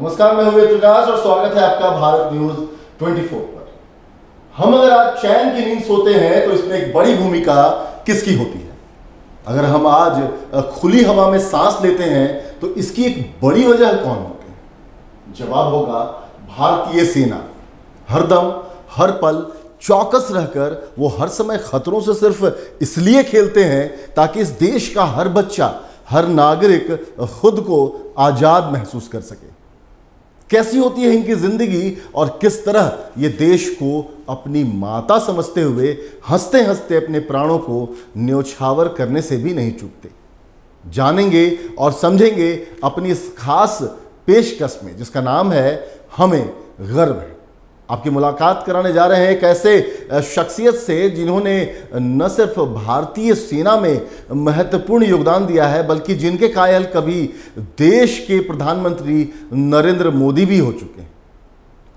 नमस्कार, मैं हूं प्रकाश और स्वागत है आपका भारत न्यूज 24 पर। हम अगर आज चैन की नींद सोते हैं तो इसमें एक बड़ी भूमिका किसकी होती है? अगर हम आज खुली हवा में सांस लेते हैं तो इसकी एक बड़ी वजह कौन होती है? जवाब होगा भारतीय सेना। हरदम हर पल चौकस रहकर वो हर समय खतरों से सिर्फ इसलिए खेलते हैं ताकि इस देश का हर बच्चा, हर नागरिक खुद को आजाद महसूस कर सके। कैसी होती है इनकी जिंदगी और किस तरह ये देश को अपनी माता समझते हुए हंसते हंसते अपने प्राणों को न्योछावर करने से भी नहीं चूकते, जानेंगे और समझेंगे अपनी इस खास पेशकश में जिसका नाम है हमें गर्व है। आपकी मुलाकात कराने जा रहे हैं एक ऐसे शख्सियत से जिन्होंने न सिर्फ भारतीय सेना में महत्वपूर्ण योगदान दिया है बल्कि जिनके कायल कभी देश के प्रधानमंत्री नरेंद्र मोदी भी हो चुके हैं।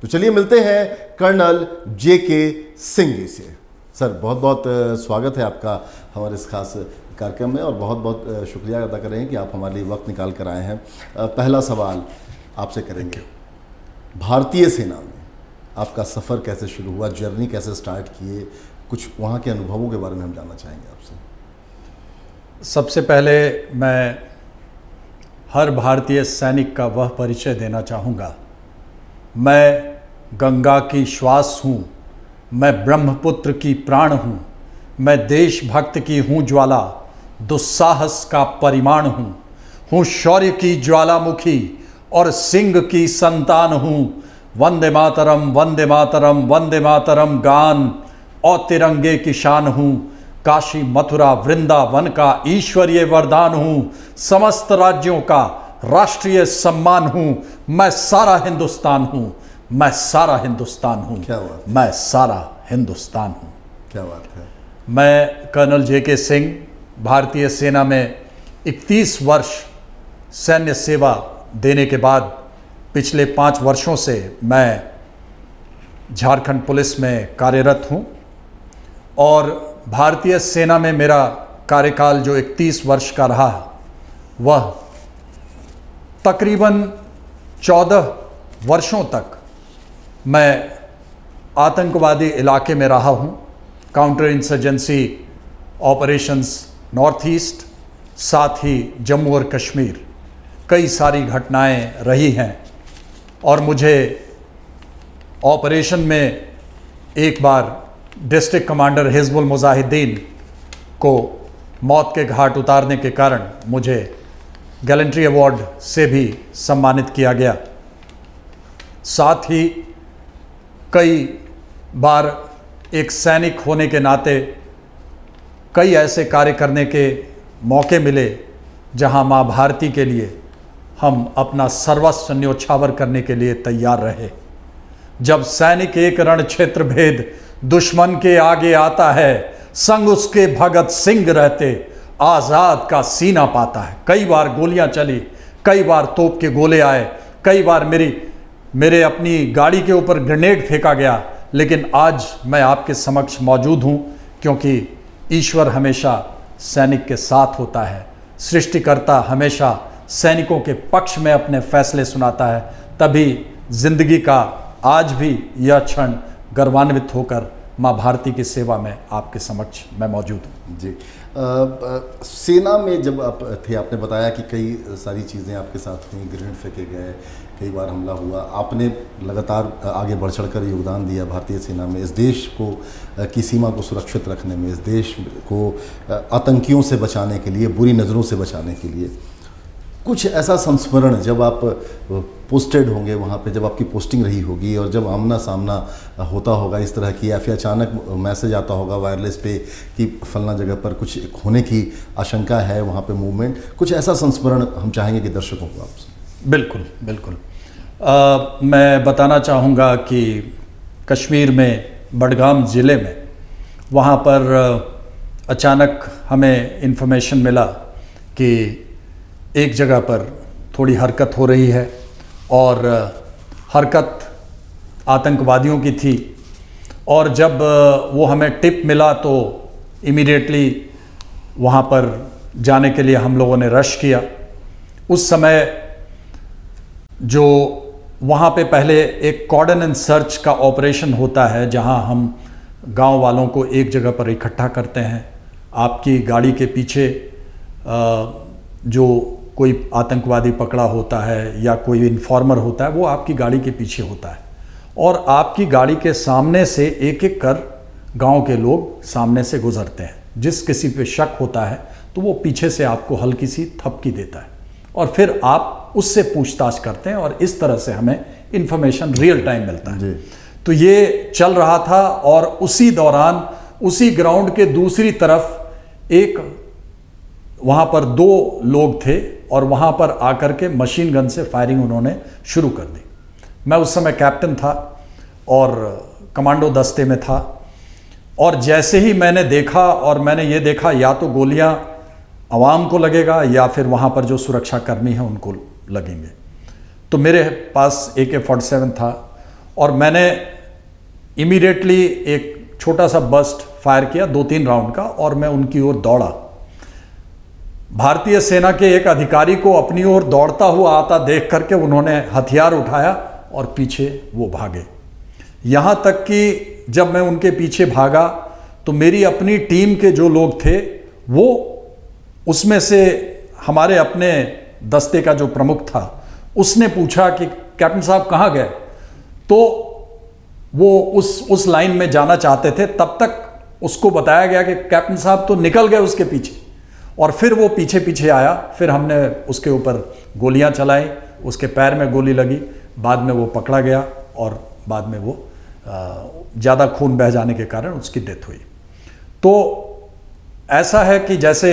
तो चलिए मिलते हैं कर्नल जेके सिंह जी से। सर, बहुत बहुत स्वागत है आपका हमारे इस खास कार्यक्रम में और बहुत बहुत शुक्रिया अदा कर रहे हैं कि आप हमारे लिए वक्त निकाल कर आए हैं। पहला सवाल आपसे करेंगे, भारतीय सेना में आपका सफ़र कैसे शुरू हुआ, जर्नी कैसे स्टार्ट किए, कुछ वहाँ के अनुभवों के बारे में हम जानना चाहेंगे आपसे। सबसे पहले मैं हर भारतीय सैनिक का वह परिचय देना चाहूँगा। मैं गंगा की श्वास हूँ, मैं ब्रह्मपुत्र की प्राण हूँ, मैं देशभक्त की हूँ ज्वाला, दुस्साहस का परिमाण हूँ शौर्य की ज्वालामुखी और सिंह की संतान हूँ। वंदे मातरम वंदे मातरम वंदे मातरम गान और तिरंगे की शान हूँ। काशी मथुरा वृंदावन का ईश्वरीय वरदान हूँ। समस्त राज्यों का राष्ट्रीय सम्मान हूँ। मैं सारा हिंदुस्तान हूँ, मैं सारा हिंदुस्तान हूँ, क्या बात, मैं सारा हिंदुस्तान हूँ। क्या बात है। मैं कर्नल जेके सिंह, भारतीय सेना में 31 वर्ष सैन्य सेवा देने के बाद पिछले 5 वर्षों से मैं झारखंड पुलिस में कार्यरत हूं और भारतीय सेना में मेरा कार्यकाल जो 31 वर्ष का रहा वह तकरीबन 14 वर्षों तक मैं आतंकवादी इलाके में रहा हूं। Counter insurgency operations north east, साथ ही जम्मू और कश्मीर, कई सारी घटनाएं रही हैं और मुझे ऑपरेशन में एक बार डिस्ट्रिक्ट कमांडर हिजबुल मुजाहिदीन को मौत के घाट उतारने के कारण मुझे गैलेंट्री अवार्ड से भी सम्मानित किया गया। साथ ही कई बार एक सैनिक होने के नाते कई ऐसे कार्य करने के मौके मिले जहां मां भारती के लिए हम अपना सर्वस्व न्योछावर करने के लिए तैयार रहे। जब सैनिक एक रण क्षेत्र भेद दुश्मन के आगे आता है, संग उसके भगत सिंह रहते, आज़ाद का सीना पाता है। कई बार गोलियां चली, कई बार तोप के गोले आए, कई बार मेरे अपनी गाड़ी के ऊपर ग्रेनेड फेंका गया, लेकिन आज मैं आपके समक्ष मौजूद हूं क्योंकि ईश्वर हमेशा सैनिक के साथ होता है। सृष्टिकर्ता हमेशा सैनिकों के पक्ष में अपने फैसले सुनाता है, तभी जिंदगी का आज भी यह क्षण गर्वान्वित होकर मां भारती की सेवा में आपके समक्ष मैं मौजूद हूँ। जी, सेना में जब आप थे आपने बताया कि कई सारी चीज़ें आपके साथ हुई, ग्रेनेड फेंके गए, कई बार हमला हुआ, आपने लगातार आगे बढ़ चढ़कर योगदान दिया भारतीय सेना में, इस देश को की सीमा को सुरक्षित रखने में, इस देश को आतंकियों से बचाने के लिए, बुरी नज़रों से बचाने के लिए। कुछ ऐसा संस्मरण जब आप पोस्टेड होंगे वहाँ पे, जब आपकी पोस्टिंग रही होगी और जब आमना सामना होता होगा इस तरह की, या फिर अचानक मैसेज आता होगा वायरलेस पे कि फलना जगह पर कुछ होने की आशंका है, वहाँ पे मूवमेंट, कुछ ऐसा संस्मरण हम चाहेंगे कि दर्शकों को आपसे। बिल्कुल बिल्कुल। मैं बताना चाहूँगा कि कश्मीर में बडगाम ज़िले में वहाँ पर अचानक हमें इन्फॉर्मेशन मिला कि एक जगह पर थोड़ी हरकत हो रही है और हरकत आतंकवादियों की थी और जब वो हमें टिप मिला तो इमीडिएटली वहाँ पर जाने के लिए हम लोगों ने रश किया। उस समय जो वहाँ पे पहले एक कॉर्डन एंड सर्च का ऑपरेशन होता है, जहाँ हम गांव वालों को एक जगह पर इकट्ठा करते हैं। आपकी गाड़ी के पीछे जो कोई आतंकवादी पकड़ा होता है या कोई इन्फॉर्मर होता है, वो आपकी गाड़ी के पीछे होता है, और आपकी गाड़ी के सामने से एक एक कर गांव के लोग सामने से गुजरते हैं। जिस किसी पे शक होता है तो वो पीछे से आपको हल्की सी थपकी देता है, और फिर आप उससे पूछताछ करते हैं, और इस तरह से हमें इंफॉर्मेशन रियल टाइम मिलता है। तो ये चल रहा था, और उसी दौरान उसी ग्राउंड के दूसरी तरफ एक वहाँ पर 2 लोग थे, और वहाँ पर आकर के मशीन गन से फायरिंग उन्होंने शुरू कर दी। मैं उस समय कैप्टन था और कमांडो दस्ते में था, और जैसे ही मैंने देखा, और मैंने ये देखा या तो गोलियां आवाम को लगेगा या फिर वहाँ पर जो सुरक्षाकर्मी हैं उनको लगेंगे, तो मेरे पास AK-47 था, और मैंने इमीडिएटली एक छोटा सा बस्ट फायर किया 2-3 राउंड का, और मैं उनकी ओर दौड़ा। भारतीय सेना के एक अधिकारी को अपनी ओर दौड़ता हुआ आता देख करके उन्होंने हथियार उठाया और पीछे वो भागे। यहाँ तक कि जब मैं उनके पीछे भागा तो मेरी अपनी टीम के जो लोग थे, वो उसमें से हमारे अपने दस्ते का जो प्रमुख था, उसने पूछा कि कैप्टन साहब कहाँ गए। तो वो उस लाइन में जाना चाहते थे, तब तक उसको बताया गया कि कैप्टन साहब तो निकल गए उसके पीछे, और फिर वो पीछे पीछे आया। फिर हमने उसके ऊपर गोलियां चलाई, उसके पैर में गोली लगी, बाद में वो पकड़ा गया, और बाद में वो ज़्यादा खून बह जाने के कारण उसकी डेथ हुई। तो ऐसा है कि जैसे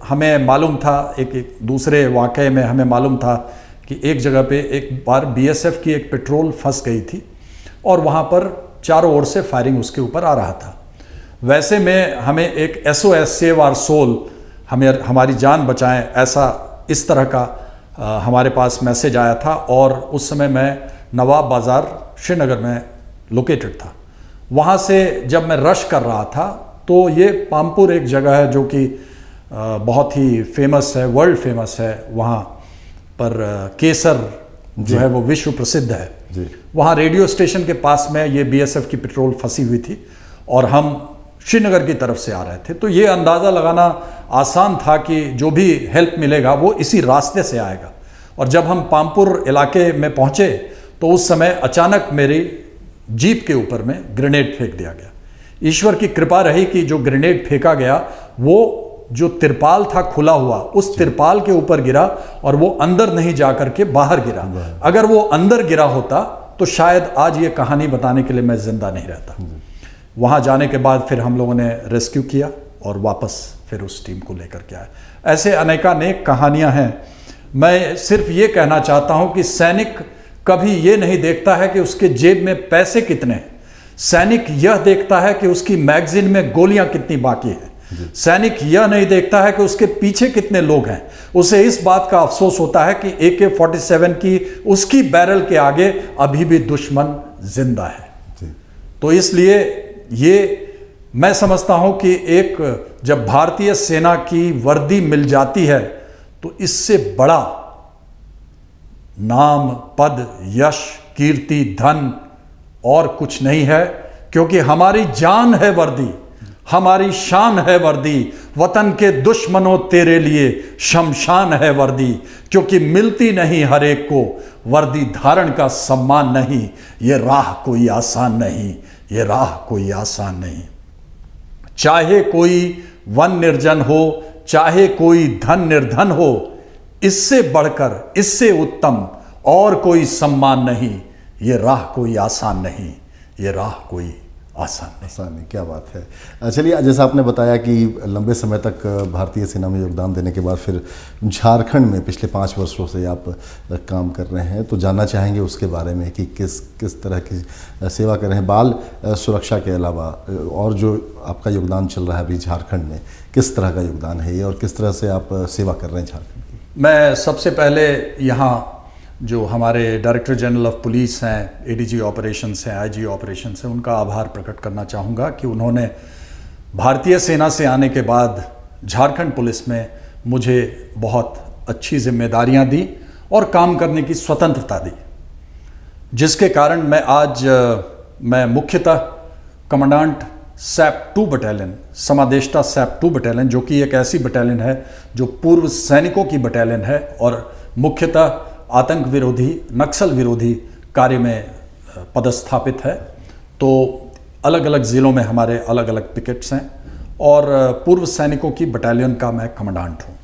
हमें मालूम था, एक दूसरे वाक़ये में हमें मालूम था कि एक जगह पे एक बार BSF की एक पेट्रोल फंस गई थी, और वहाँ पर चारों ओर से फायरिंग उसके ऊपर आ रहा था। वैसे में हमें एक SOS सेव आवर सोल, हमें हमारी जान बचाएं, ऐसा इस तरह का हमारे पास मैसेज आया था। और उस समय मैं नवाब बाज़ार श्रीनगर में लोकेटेड था। वहाँ से जब मैं रश कर रहा था तो ये पामपुर एक जगह है जो कि बहुत ही फेमस है, वर्ल्ड फेमस है। वहाँ पर केसर जो है वो विश्व प्रसिद्ध है। वहाँ रेडियो स्टेशन के पास में ये BSF की पेट्रोल फंसी हुई थी, और हम श्रीनगर की तरफ से आ रहे थे। तो ये अंदाज़ा लगाना आसान था कि जो भी हेल्प मिलेगा वो इसी रास्ते से आएगा। और जब हम पामपुर इलाके में पहुँचे तो उस समय अचानक मेरी जीप के ऊपर में ग्रेनेड फेंक दिया गया। ईश्वर की कृपा रही कि जो ग्रेनेड फेंका गया वो जो तिरपाल था खुला हुआ, उस तिरपाल के ऊपर गिरा, और वो अंदर नहीं जा करके बाहर गिरा। अगर वो अंदर गिरा होता तो शायद आज ये कहानी बताने के लिए मैं जिंदा नहीं रहता। वहाँ जाने के बाद फिर हम लोगों ने रेस्क्यू किया और वापस फिर उस टीम को लेकर के आए। ऐसे अनेकानेक कहानियाँ हैं। मैं सिर्फ ये कहना चाहता हूँ कि सैनिक कभी ये नहीं देखता है कि उसके जेब में पैसे कितने हैं। सैनिक यह देखता है कि उसकी मैगजीन में गोलियां कितनी बाकी हैं। सैनिक यह नहीं देखता है कि उसके पीछे कितने लोग हैं। उसे इस बात का अफसोस होता है कि AK-47 की उसकी बैरल के आगे अभी भी दुश्मन जिंदा है। तो इसलिए ये मैं समझता हूं कि एक जब भारतीय सेना की वर्दी मिल जाती है तो इससे बड़ा नाम, पद, यश, कीर्ति, धन और कुछ नहीं है, क्योंकि हमारी जान है वर्दी, हमारी शान है वर्दी। वतन के दुश्मनों तेरे लिए शमशान है वर्दी, क्योंकि मिलती नहीं हर एक को वर्दी धारण का सम्मान नहीं। ये राह कोई आसान नहीं, ये राह कोई आसान नहीं। चाहे कोई वन निर्जन हो, चाहे कोई धन निर्धन हो, इससे बढ़कर, इससे उत्तम और कोई सम्मान नहीं। ये राह कोई आसान नहीं, ये राह कोई आसान नहीं। क्या बात है। चलिए, जैसा आपने बताया कि लंबे समय तक भारतीय सेना में योगदान देने के बाद फिर झारखंड में पिछले 5 वर्षों से आप काम कर रहे हैं, तो जानना चाहेंगे उसके बारे में कि किस तरह की सेवा कर रहे हैं। बाल सुरक्षा के अलावा और जो आपका योगदान चल रहा है अभी झारखंड में, किस तरह का योगदान है ये और किस तरह से आप सेवा कर रहे हैं झारखंड की? मैं सबसे पहले यहाँ जो हमारे डायरेक्टर जनरल ऑफ पुलिस हैं, ADG ऑपरेशंस हैं, IG ऑपरेशंस हैं, उनका आभार प्रकट करना चाहूँगा कि उन्होंने भारतीय सेना से आने के बाद झारखंड पुलिस में मुझे बहुत अच्छी जिम्मेदारियां दी और काम करने की स्वतंत्रता दी। जिसके कारण मैं मुख्यतः कमांडेंट सैप 2 बटालियन, समादेष्टा सैप 2 बटालियन, जो कि एक ऐसी बटालियन है जो पूर्व सैनिकों की बटालियन है और मुख्यतः आतंक विरोधी, नक्सल विरोधी कार्य में पदस्थापित है। तो अलग अलग ज़िलों में हमारे अलग अलग पिकेट्स हैं और पूर्व सैनिकों की बटालियन का मैं कमांडेंट हूँ।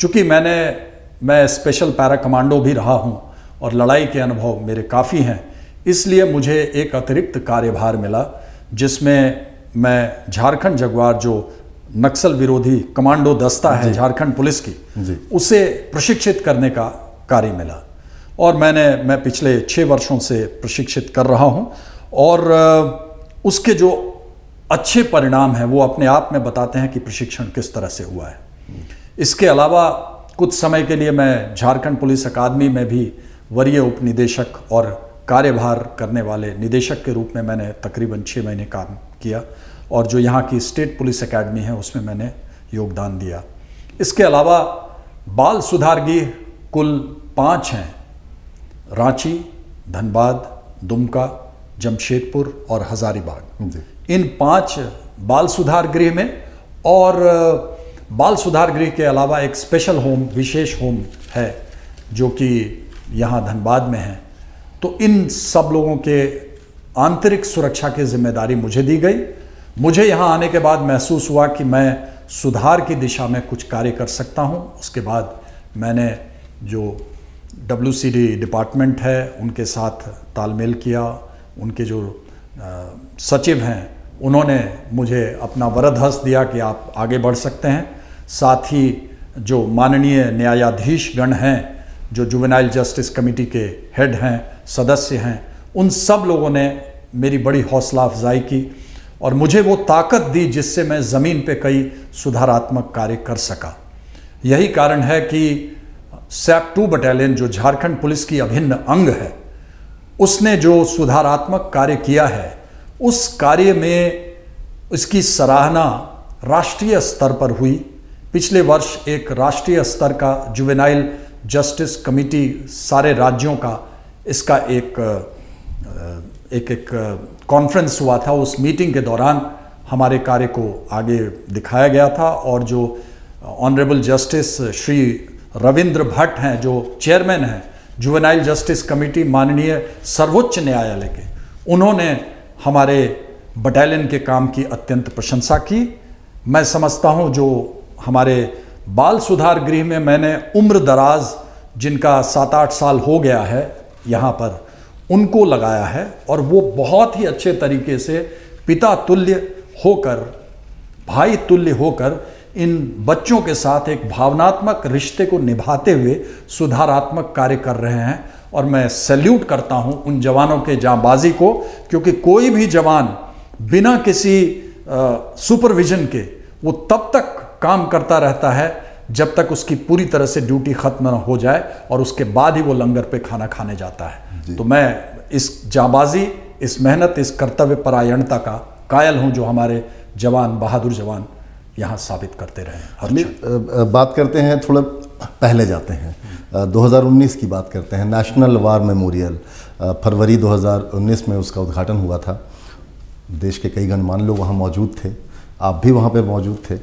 चूँकि मैं स्पेशल पैरा कमांडो भी रहा हूँ और लड़ाई के अनुभव मेरे काफ़ी हैं, इसलिए मुझे एक अतिरिक्त कार्यभार मिला जिसमें मैं झारखंड जगुआर, जो नक्सल विरोधी कमांडो दस्ता है झारखंड पुलिस की, उसे प्रशिक्षित करने का कार्य मिला। और मैं पिछले 6 वर्षों से प्रशिक्षित कर रहा हूं और उसके जो अच्छे परिणाम हैं वो अपने आप में बताते हैं कि प्रशिक्षण किस तरह से हुआ है। इसके अलावा कुछ समय के लिए मैं झारखंड पुलिस अकादमी में भी वरीय उपनिदेशक और कार्यभार करने वाले निदेशक के रूप में मैंने तकरीबन 6 महीने काम किया और जो यहाँ की स्टेट पुलिस एकेडमी है उसमें मैंने योगदान दिया। इसके अलावा बाल सुधार गृह कुल 5 हैं, रांची, धनबाद, दुमका, जमशेदपुर और हजारीबाग। इन 5 बाल सुधार गृह में और बाल सुधार गृह के अलावा एक स्पेशल होम, विशेष होम है जो कि यहाँ धनबाद में है। तो इन सब लोगों के आंतरिक सुरक्षा की जिम्मेदारी मुझे दी गई। मुझे यहाँ आने के बाद महसूस हुआ कि मैं सुधार की दिशा में कुछ कार्य कर सकता हूँ। उसके बाद मैंने जो WCD डिपार्टमेंट है उनके साथ तालमेल किया। उनके जो सचिव हैं उन्होंने मुझे अपना वरद हस्त दिया कि आप आगे बढ़ सकते हैं। साथ ही जो माननीय न्यायाधीश गण हैं, जो जुवेनाइल जस्टिस कमेटी के हेड हैं, सदस्य हैं, उन सब लोगों ने मेरी बड़ी हौसला अफजाई की और मुझे वो ताकत दी जिससे मैं ज़मीन पे कई सुधारात्मक कार्य कर सका। यही कारण है कि सैप 2 बटालियन, जो झारखंड पुलिस की अभिन्न अंग है, उसने जो सुधारात्मक कार्य किया है उस कार्य में इसकी सराहना राष्ट्रीय स्तर पर हुई। पिछले वर्ष एक राष्ट्रीय स्तर का जुवेनाइल जस्टिस कमेटी सारे राज्यों का, इसका एक कॉन्फ्रेंस हुआ था। उस मीटिंग के दौरान हमारे कार्य को आगे दिखाया गया था और जो ऑनरेबल जस्टिस श्री रविंद्र भट्ट हैं, जो चेयरमैन हैं जुवेनाइल जस्टिस कमेटी माननीय सर्वोच्च न्यायालय के, उन्होंने हमारे बटालियन के काम की अत्यंत प्रशंसा की। मैं समझता हूं जो हमारे बाल सुधार गृह में मैंने उम्र दराज, जिनका 7-8 साल हो गया है यहाँ पर, उनको लगाया है और वो बहुत ही अच्छे तरीके से पिता तुल्य होकर, भाई तुल्य होकर इन बच्चों के साथ एक भावनात्मक रिश्ते को निभाते हुए सुधारात्मक कार्य कर रहे हैं। और मैं सैल्यूट करता हूं उन जवानों के जांबाजी को, क्योंकि कोई भी जवान बिना किसी सुपरविजन के वो तब तक काम करता रहता है जब तक उसकी पूरी तरह से ड्यूटी खत्म न हो जाए और उसके बाद ही वो लंगर पे खाना खाने जाता है। तो मैं इस जांबाजी, इस मेहनत, इस कर्तव्य परायणता का कायल हूं जो हमारे जवान, बहादुर जवान यहाँ साबित करते रहे। बात करते हैं, थोड़ा पहले जाते हैं, 2019 की बात करते हैं। नेशनल वार मेमोरियल फरवरी 2019 में उसका उद्घाटन हुआ था। देश के कई गणमान्य लोग वहाँ मौजूद थे, आप भी वहाँ पे मौजूद थे।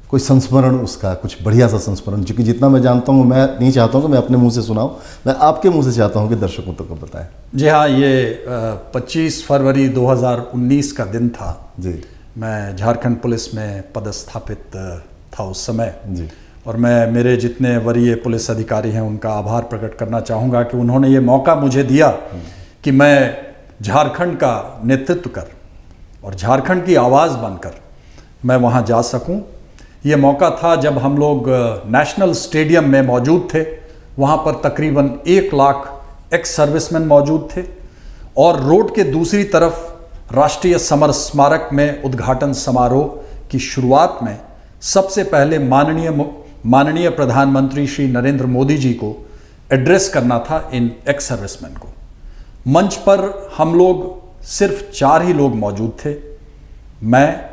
कोई संस्मरण उसका, कुछ बढ़िया सा संस्मरण, क्योंकि जितना मैं जानता हूँ, मैं नहीं चाहता हूँ कि मैं अपने मुंह से सुनाऊँ, मैं आपके मुंह से चाहता हूँ कि दर्शकों तक बताएं। जी हाँ, ये 25 फरवरी 2019 का दिन था जी। मैं झारखंड पुलिस में पदस्थापित था उस समय जी। और मैं मेरे जितने वरीय पुलिस अधिकारी हैं उनका आभार प्रकट करना चाहूँगा कि उन्होंने ये मौका मुझे दिया कि मैं झारखंड का नेतृत्व कर और झारखंड की आवाज़ बनकर मैं वहाँ जा सकूँ। ये मौका था जब हम लोग नेशनल स्टेडियम में मौजूद थे। वहाँ पर तकरीबन 1 लाख एक्स सर्विसमैन मौजूद थे और रोड के दूसरी तरफ राष्ट्रीय समर स्मारक में उद्घाटन समारोह की शुरुआत में सबसे पहले माननीय प्रधानमंत्री श्री नरेंद्र मोदी जी को एड्रेस करना था इन एक्स सर्विसमैन को। मंच पर हम लोग सिर्फ 4 ही लोग मौजूद थे, मैं,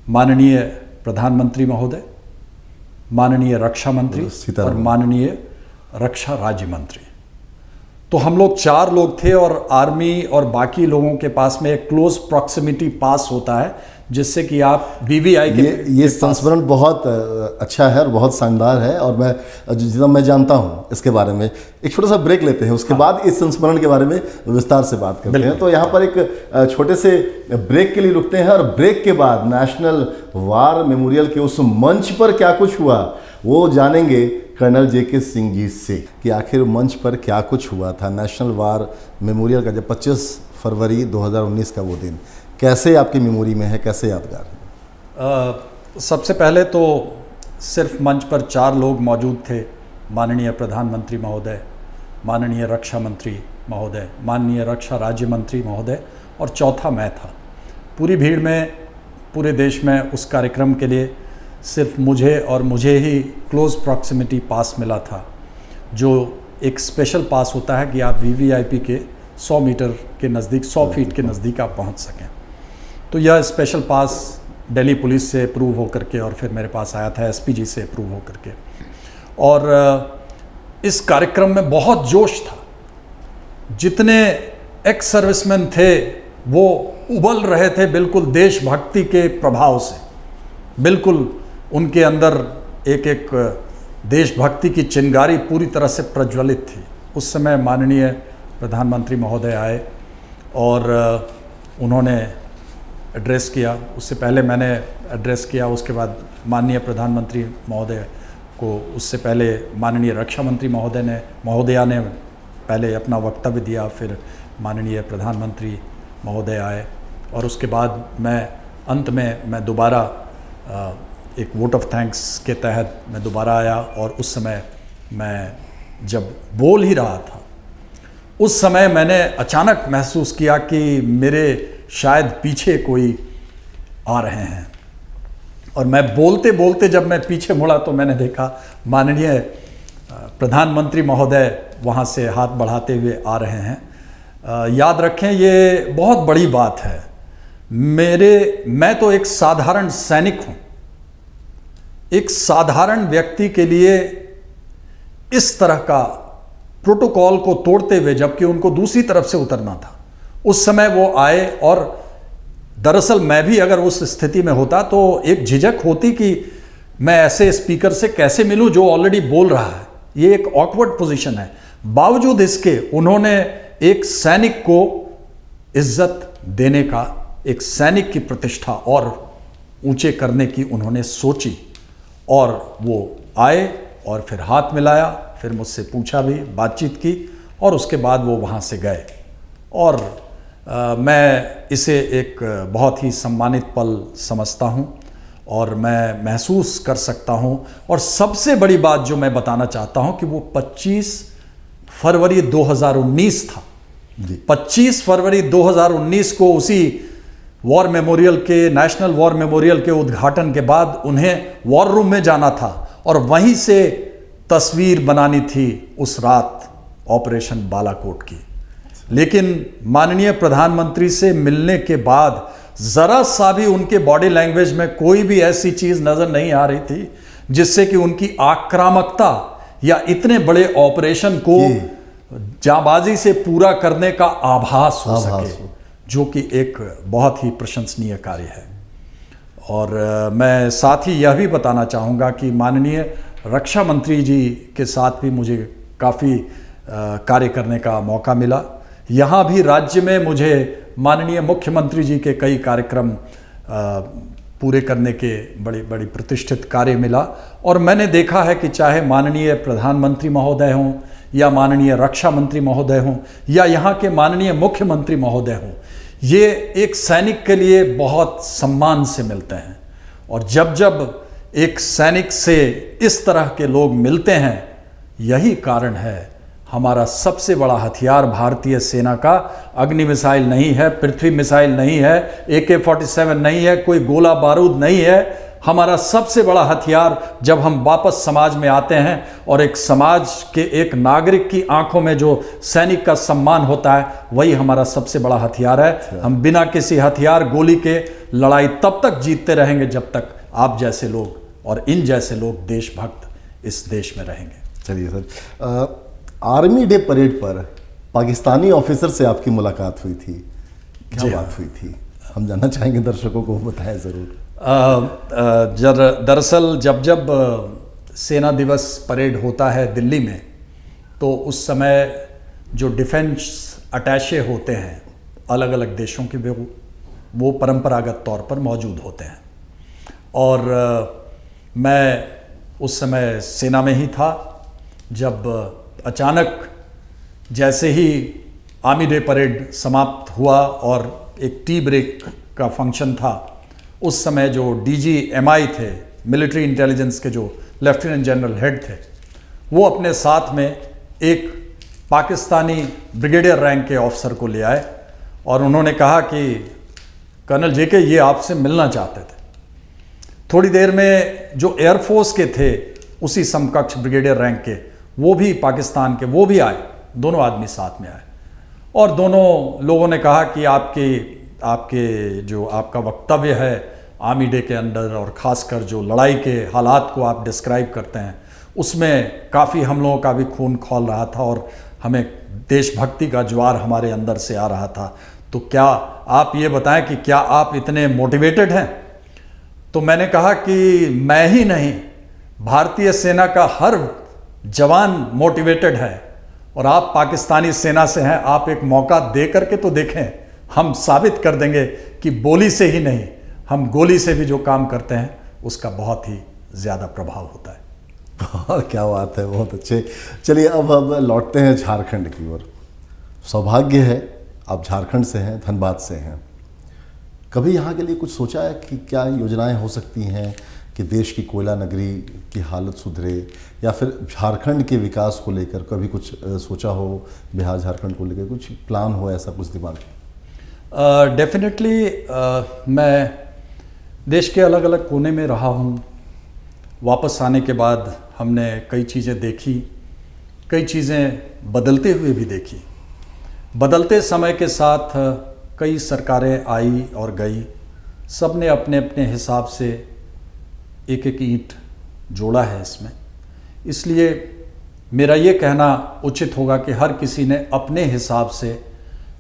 माननीय प्रधानमंत्री महोदय, माननीय रक्षा मंत्री और माननीय रक्षा राज्य मंत्री। तो हम लोग 4 लोग थे और आर्मी और बाकी लोगों के पास में एक क्लोज प्रॉक्सिमिटी पास होता है जिससे कि आप वीवीआई के ये संस्मरण बहुत अच्छा है और बहुत शानदार है, और मैं जितना मैं जानता हूँ इसके बारे में। एक छोटा सा ब्रेक लेते हैं, उसके बाद इस संस्मरण के बारे में विस्तार से बात करते हैं। तो यहाँ पर एक छोटे से ब्रेक के लिए रुकते हैं, और ब्रेक के बाद नेशनल वार मेमोरियल के उस मंच पर क्या कुछ हुआ वो जानेंगे कर्नल जेके सिंह जी से कि आखिर मंच पर क्या कुछ हुआ था नेशनल वार मेमोरियल का, जब 25 फरवरी 2019 का वो दिन कैसे आपकी मेमोरी में है, कैसे यादगार है? सबसे पहले तो सिर्फ मंच पर 4 लोग मौजूद थे, माननीय प्रधानमंत्री महोदय, माननीय रक्षा मंत्री महोदय, माननीय रक्षा राज्य मंत्री महोदय, और चौथा मैं था। पूरी भीड़ में पूरे देश में उस कार्यक्रम के लिए सिर्फ मुझे और मुझे ही क्लोज प्रॉक्सिमिटी पास मिला था, जो एक स्पेशल पास होता है कि आप वीवीआईपी के 100 मीटर के नज़दीक, 100 फीट के नज़दीक आप पहुंच सकें। तो यह स्पेशल पास दिल्ली पुलिस से अप्रूव होकर के और फिर मेरे पास आया था एसपीजी से अप्रूव होकर के। और इस कार्यक्रम में बहुत जोश था, जितने एक्स सर्विसमैन थे वो उबल रहे थे बिल्कुल देशभक्ति के प्रभाव से, बिल्कुल उनके अंदर एक देशभक्ति की चिंगारी पूरी तरह से प्रज्वलित थी। उस समय माननीय प्रधानमंत्री महोदय आए और उन्होंने एड्रेस किया। उससे पहले मैंने एड्रेस किया, उसके बाद माननीय प्रधानमंत्री महोदय को, उससे पहले माननीय रक्षा मंत्री महोदया ने पहले अपना वक्तव्य दिया, फिर माननीय प्रधानमंत्री महोदय आए, और उसके बाद मैं अंत में मैं दोबारा एक वोट ऑफ थैंक्स के तहत मैं दोबारा आया। और उस समय मैं जब बोल ही रहा था, उस समय मैंने अचानक महसूस किया कि मेरे शायद पीछे कोई आ रहे हैं, और मैं बोलते बोलते जब मैं पीछे मुड़ा तो मैंने देखा माननीय प्रधानमंत्री महोदय वहाँ से हाथ बढ़ाते हुए आ रहे हैं। याद रखें, ये बहुत बड़ी बात है। मैं तो एक साधारण सैनिक हूँ। एक साधारण व्यक्ति के लिए इस तरह का प्रोटोकॉल को तोड़ते हुए, जबकि उनको दूसरी तरफ से उतरना था, उस समय वो आए। और दरअसल मैं भी अगर उस स्थिति में होता तो एक झिझक होती कि मैं ऐसे स्पीकर से कैसे मिलूं जो ऑलरेडी बोल रहा है। ये एक ऑकवर्ड पोजीशन है। बावजूद इसके उन्होंने एक सैनिक को इज्जत देने का, एक सैनिक की प्रतिष्ठा और ऊंचे करने की उन्होंने सोची, और वो आए और फिर हाथ मिलाया, फिर मुझसे पूछा भी, बातचीत की, और उसके बाद वो वहाँ से गए। और मैं इसे एक बहुत ही सम्मानित पल समझता हूँ और मैं महसूस कर सकता हूँ। और सबसे बड़ी बात जो मैं बताना चाहता हूँ कि वो 25 फरवरी 2019 था। 25 फरवरी 2019 को उसी वॉर मेमोरियल के, नेशनल वॉर मेमोरियल के उद्घाटन के बाद उन्हें वॉर रूम में जाना था और वहीं से तस्वीर बनानी थी उस रात ऑपरेशन बालाकोट की। लेकिन माननीय प्रधानमंत्री से मिलने के बाद जरा सा भी उनके बॉडी लैंग्वेज में कोई भी ऐसी चीज नजर नहीं आ रही थी जिससे कि उनकी आक्रामकता या इतने बड़े ऑपरेशन को जाबाजी से पूरा करने का आभास हो सके, जो कि एक बहुत ही प्रशंसनीय कार्य है। और मैं साथ ही यह भी बताना चाहूँगा कि माननीय रक्षा मंत्री जी के साथ भी मुझे काफ़ी कार्य करने का मौका मिला। यहाँ भी राज्य में मुझे माननीय मुख्यमंत्री जी के कई कार्यक्रम पूरे करने के बड़ी प्रतिष्ठित कार्य मिला। और मैंने देखा है कि चाहे माननीय प्रधानमंत्री महोदय हों या माननीय रक्षा मंत्री महोदय हों या यहाँ के माननीय मुख्यमंत्री महोदय हों, ये एक सैनिक के लिए बहुत सम्मान से मिलते हैं। और जब जब एक सैनिक से इस तरह के लोग मिलते हैं, यही कारण है हमारा सबसे बड़ा हथियार भारतीय सेना का अग्नि मिसाइल नहीं है, पृथ्वी मिसाइल नहीं है, AK-47 नहीं है, कोई गोला बारूद नहीं है। हमारा सबसे बड़ा हथियार जब हम वापस समाज में आते हैं और एक समाज के एक नागरिक की आंखों में जो सैनिक का सम्मान होता है, वही हमारा सबसे बड़ा हथियार है। हम बिना किसी हथियार गोली के लड़ाई तब तक जीतते रहेंगे जब तक आप जैसे लोग और इन जैसे लोग देशभक्त इस देश में रहेंगे। चलिए सर, आर्मी डे परेड पर पाकिस्तानी ऑफिसर से आपकी मुलाकात हुई थी, क्या जी बात हुई थी? हम जानना चाहेंगे, दर्शकों को बताएं ज़रूर। दरअसल जब सेना दिवस परेड होता है दिल्ली में, तो उस समय जो डिफेंस अटैचे होते हैं अलग अलग देशों के, वो परंपरागत तौर पर मौजूद होते हैं। और मैं उस समय सेना में ही था जब अचानक जैसे ही आर्मी डे परेड समाप्त हुआ और एक टी ब्रेक का फंक्शन था, उस समय जो DGMI थे, मिलिट्री इंटेलिजेंस के जो लेफ्टिनेंट जनरल हेड थे, वो अपने साथ में एक पाकिस्तानी ब्रिगेडियर रैंक के ऑफिसर को ले आए और उन्होंने कहा कि कर्नल JK, ये आपसे मिलना चाहते थे। थोड़ी देर में जो एयरफोर्स के थे उसी समकक्ष ब्रिगेडियर रैंक के, वो भी पाकिस्तान के, वो भी आए, दोनों आदमी साथ में आए और दोनों लोगों ने कहा कि आपके जो आपका वक्तव्य है आर्मी डे के अंदर और ख़ासकर जो लड़ाई के हालात को आप डिस्क्राइब करते हैं, उसमें काफ़ी हम लोगों का भी खून खौल रहा था और हमें देशभक्ति का ज्वार हमारे अंदर से आ रहा था। तो क्या आप ये बताएं कि क्या आप इतने मोटिवेटेड हैं? तो मैंने कहा कि मैं ही नहीं, भारतीय सेना का हर जवान मोटिवेटेड है और आप पाकिस्तानी सेना से हैं। आप एक मौका दे करके तो देखें, हम साबित कर देंगे कि बोली से ही नहीं, हम गोली से भी जो काम करते हैं उसका बहुत ही ज़्यादा प्रभाव होता है। क्या बात है, बहुत अच्छे। चलिए अब हम लौटते हैं झारखंड की ओर। सौभाग्य है आप झारखंड से हैं, धनबाद से हैं। कभी यहाँ के लिए कुछ सोचा है कि क्या योजनाएं हो सकती हैं कि देश की कोयला नगरी की हालत सुधरे, या फिर झारखंड के विकास को लेकर कभी कुछ सोचा हो? बिहार झारखंड को लेकर कुछ प्लान हो, ऐसा कुछ दिमाग में? डेफिनेटली मैं देश के अलग अलग कोने में रहा हूँ। वापस आने के बाद हमने कई चीज़ें देखी, कई चीज़ें बदलते हुए भी देखी। बदलते समय के साथ कई सरकारें आई और गई, सब ने अपने अपने हिसाब से एक एक ईंट जोड़ा है इसमें। इसलिए मेरा ये कहना उचित होगा कि हर किसी ने अपने हिसाब से,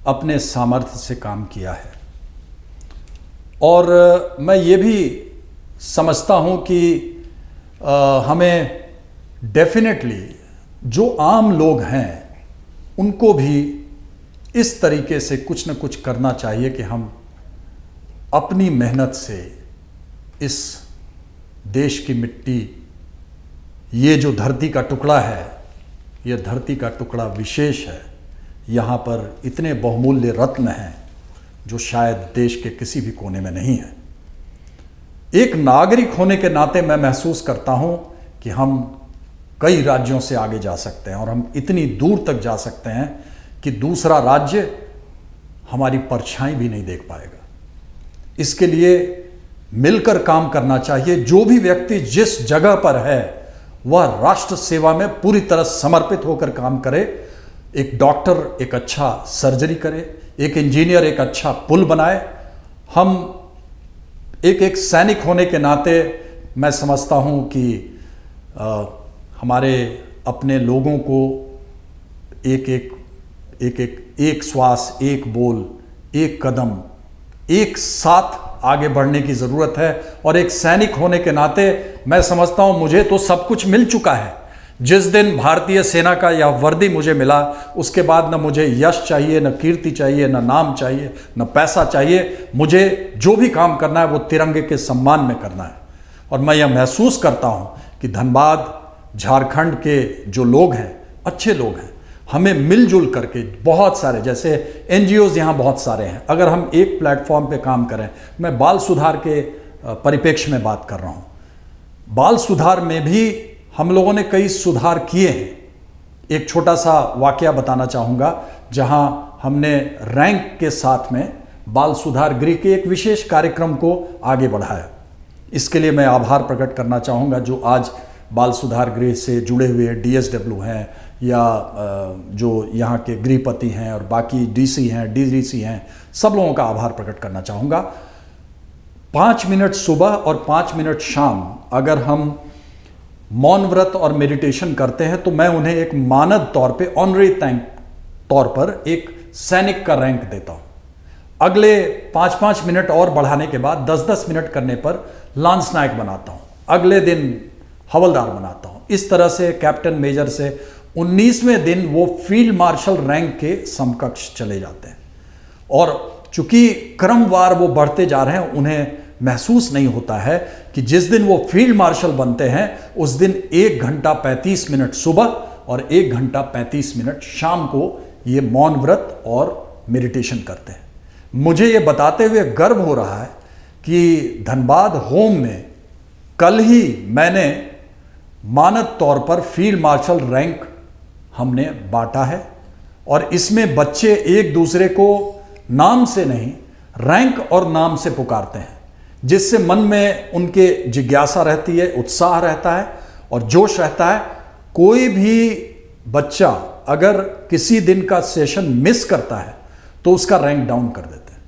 अपने सामर्थ्य से काम किया है। और मैं ये भी समझता हूँ कि हमें डेफिनेटली जो आम लोग हैं उनको भी इस तरीके से कुछ न कुछ करना चाहिए कि हम अपनी मेहनत से इस देश की मिट्टी, ये जो धरती का टुकड़ा है, ये धरती का टुकड़ा विशेष है। यहाँ पर इतने बहुमूल्य रत्न हैं जो शायद देश के किसी भी कोने में नहीं है। एक नागरिक होने के नाते मैं महसूस करता हूँ कि हम कई राज्यों से आगे जा सकते हैं और हम इतनी दूर तक जा सकते हैं कि दूसरा राज्य हमारी परछाई भी नहीं देख पाएगा। इसके लिए मिलकर काम करना चाहिए। जो भी व्यक्ति जिस जगह पर है वह राष्ट्र सेवा में पूरी तरह समर्पित होकर काम करे। एक डॉक्टर एक अच्छा सर्जरी करे, एक इंजीनियर एक अच्छा पुल बनाए। हम एक सैनिक होने के नाते मैं समझता हूं कि हमारे अपने लोगों को एक श्वास, एक बोल, एक कदम, एक साथ आगे बढ़ने की ज़रूरत है। और एक सैनिक होने के नाते मैं समझता हूं मुझे तो सब कुछ मिल चुका है। जिस दिन भारतीय सेना का यह वर्दी मुझे मिला, उसके बाद न मुझे यश चाहिए, न कीर्ति चाहिए, न नाम चाहिए, न पैसा चाहिए। मुझे जो भी काम करना है वो तिरंगे के सम्मान में करना है। और मैं यह महसूस करता हूं कि धनबाद, झारखंड के जो लोग हैं अच्छे लोग हैं। हमें मिलजुल करके बहुत सारे, जैसे NGOs यहाँ बहुत सारे हैं, अगर हम एक प्लेटफॉर्म पे काम करें, मैं बाल सुधार के परिप्रेक्ष्य में बात कर रहा हूँ। बाल सुधार में भी हम लोगों ने कई सुधार किए हैं। एक छोटा सा वाकया बताना चाहूँगा, जहाँ हमने रैंक के साथ में बाल सुधार गृह के एक विशेष कार्यक्रम को आगे बढ़ाया। इसके लिए मैं आभार प्रकट करना चाहूँगा जो आज बाल सुधार गृह से जुड़े हुए DSW हैं या जो यहाँ के गृहपति हैं और बाकी DC हैं, DDC हैं, सब लोगों का आभार प्रकट करना चाहूँगा। 5 मिनट सुबह और 5 मिनट शाम अगर हम मौन व्रत और मेडिटेशन करते हैं तो मैं उन्हें एक मानद तौर पे ऑनरी तौर पर एक सैनिक का रैंक देता हूं। अगले 5-5 मिनट और बढ़ाने के बाद 10-10 मिनट करने पर लांस नायक बनाता हूं, अगले दिन हवलदार बनाता हूं। इस तरह से कैप्टन मेजर से 19वें दिन वो फील्ड मार्शल रैंक के समकक्ष चले जाते हैं। और चूंकि क्रमवार वो बढ़ते जा रहे हैं, उन्हें महसूस नहीं होता है कि जिस दिन वो फील्ड मार्शल बनते हैं उस दिन 1 घंटा 35 मिनट सुबह और 1 घंटा 35 मिनट शाम को ये मौन व्रत और मेडिटेशन करते हैं। मुझे ये बताते हुए गर्व हो रहा है कि धनबाद होम में कल ही मैंने मानद तौर पर फील्ड मार्शल रैंक हमने बांटा है और इसमें बच्चे एक दूसरे को नाम से नहीं, रैंक और नाम से पुकारते हैं, जिससे मन में उनके जिज्ञासा रहती है, उत्साह रहता है और जोश रहता है। कोई भी बच्चा अगर किसी दिन का सेशन मिस करता है तो उसका रैंक डाउन कर देते हैं।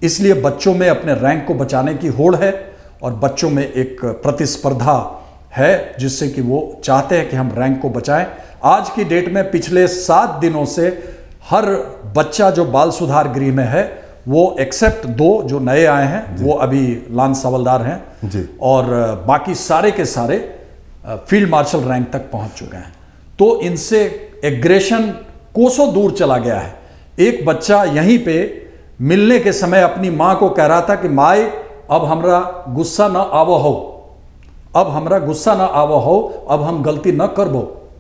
इसलिए बच्चों में अपने रैंक को बचाने की होड़ है और बच्चों में एक प्रतिस्पर्धा है जिससे कि वो चाहते हैं कि हम रैंक को बचाएं। आज की डेट में पिछले 7 दिनों से हर बच्चा जो बाल सुधार गृह में है, वो एक्सेप्ट 2 जो नए आए हैं वो अभी लांस हवलदार हैं जी, और बाकी सारे के सारे फील्ड मार्शल रैंक तक पहुंच चुके हैं। तो इनसे एग्रेशन कोसों दूर चला गया है। एक बच्चा यहीं पे मिलने के समय अपनी मां को कह रहा था कि माई अब हमरा गुस्सा ना आवो हो, अब हमरा गुस्सा ना आवो हो, अब हम गलती न करबो।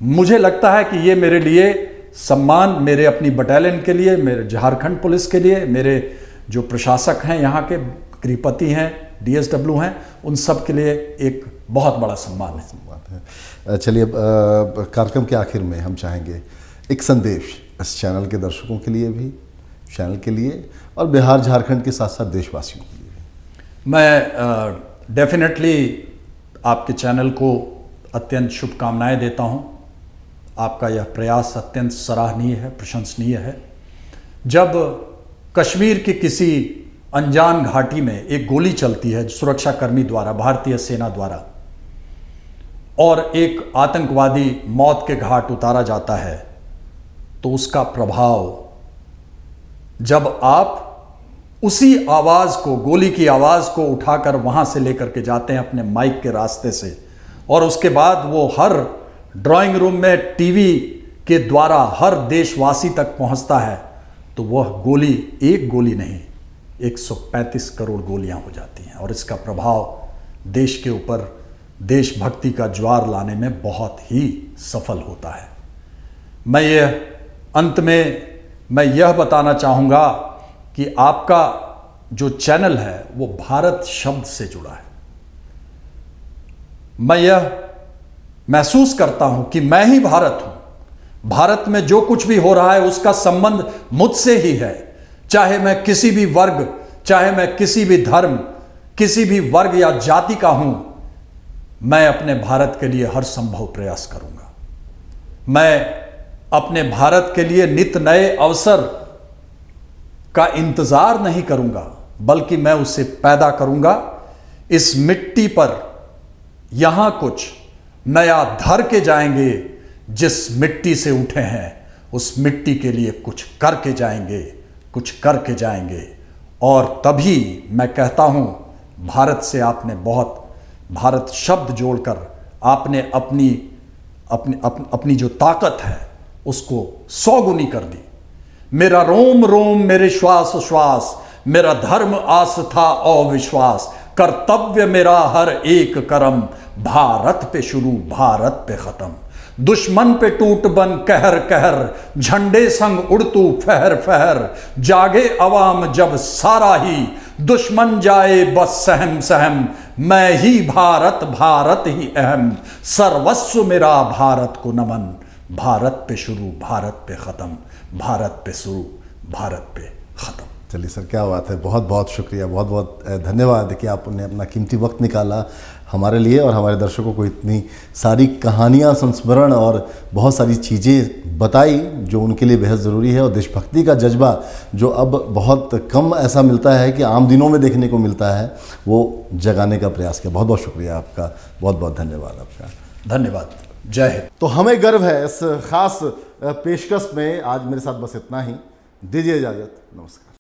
मुझे लगता है कि ये मेरे लिए सम्मान, मेरे अपनी बटालियन के लिए, मेरे झारखंड पुलिस के लिए, मेरे जो प्रशासक हैं यहाँ के, गृहपति हैं, DSW हैं, उन सब के लिए एक बहुत बड़ा सम्मान है। चलिए, कार्यक्रम के आखिर में हम चाहेंगे एक संदेश इस चैनल के दर्शकों के लिए भी, चैनल के लिए और बिहार झारखंड के साथ साथ देशवासियों के लिए। मैं डेफिनेटली आपके चैनल को अत्यंत शुभकामनाएं देता हूं। आपका यह प्रयास अत्यंत सराहनीय है, प्रशंसनीय है। जब कश्मीर की किसी अनजान घाटी में एक गोली चलती है सुरक्षाकर्मी द्वारा, भारतीय सेना द्वारा, और एक आतंकवादी मौत के घाट उतारा जाता है, तो उसका प्रभाव जब आप उसी आवाज़ को, गोली की आवाज़ को उठाकर वहाँ से लेकर के जाते हैं अपने माइक के रास्ते से, और उसके बाद वो हर ड्राइंग रूम में टीवी के द्वारा हर देशवासी तक पहुँचता है, तो वह गोली एक गोली नहीं, 135 करोड़ गोलियां हो जाती हैं और इसका प्रभाव देश के ऊपर देशभक्ति का ज्वार लाने में बहुत ही सफल होता है। अंत में मैं यह बताना चाहूँगा कि आपका जो चैनल है वो भारत शब्द से जुड़ा है। मैं यह महसूस करता हूं कि मैं ही भारत हूं। भारत में जो कुछ भी हो रहा है उसका संबंध मुझसे ही है। चाहे मैं किसी भी वर्ग, चाहे मैं किसी भी धर्म, किसी भी वर्ग या जाति का हूं, मैं अपने भारत के लिए हर संभव प्रयास करूंगा। मैं अपने भारत के लिए नित नए अवसर का इंतजार नहीं करूंगा, बल्कि मैं उसे पैदा करूंगा। इस मिट्टी पर यहां कुछ नया धर के जाएंगे। जिस मिट्टी से उठे हैं उस मिट्टी के लिए कुछ करके जाएंगे, कुछ करके जाएंगे। और तभी मैं कहता हूं, भारत से आपने बहुत, भारत शब्द जोड़कर आपने अपनी जो ताकत है उसको 100 गुनी कर दी। मेरा रोम रोम, मेरे श्वास श्वास, मेरा धर्म आस्था और विश्वास, कर्तव्य मेरा हर एक कर्म, भारत पे शुरू भारत पे खत्म। दुश्मन पे टूट बन कहर कहर, झंडे संग उड़ तू फहर फहर। जागे अवाम जब सारा ही, दुश्मन जाए बस सहम सहम। मैं ही भारत, भारत ही अहम, सर्वस्व मेरा भारत को नमन। भारत पे शुरू भारत पे ख़त्म, भारत पे शुरू भारत पे ख़त्म। चलिए सर, क्या बात है, बहुत बहुत शुक्रिया, बहुत बहुत धन्यवाद कि आपने अपना कीमती वक्त निकाला हमारे लिए और हमारे दर्शकों को इतनी सारी कहानियाँ, संस्मरण और बहुत सारी चीज़ें बताई जो उनके लिए बेहद ज़रूरी है। और देशभक्ति का जज्बा जो अब बहुत कम ऐसा मिलता है कि आम दिनों में देखने को मिलता है, वो जगाने का प्रयास किया। बहुत बहुत शुक्रिया आपका, बहुत बहुत धन्यवाद आपका। धन्यवाद, जय हिंद। तो हमें गर्व है इस खास पेशकश में आज मेरे साथ बस इतना ही। दीजिए इजाज़त, नमस्कार।